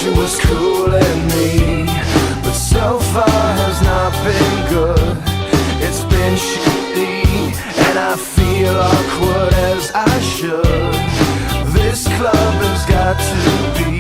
she was cooling me, but so far has not been good. It's been shitty, and I feel awkward as I should. This club has got to be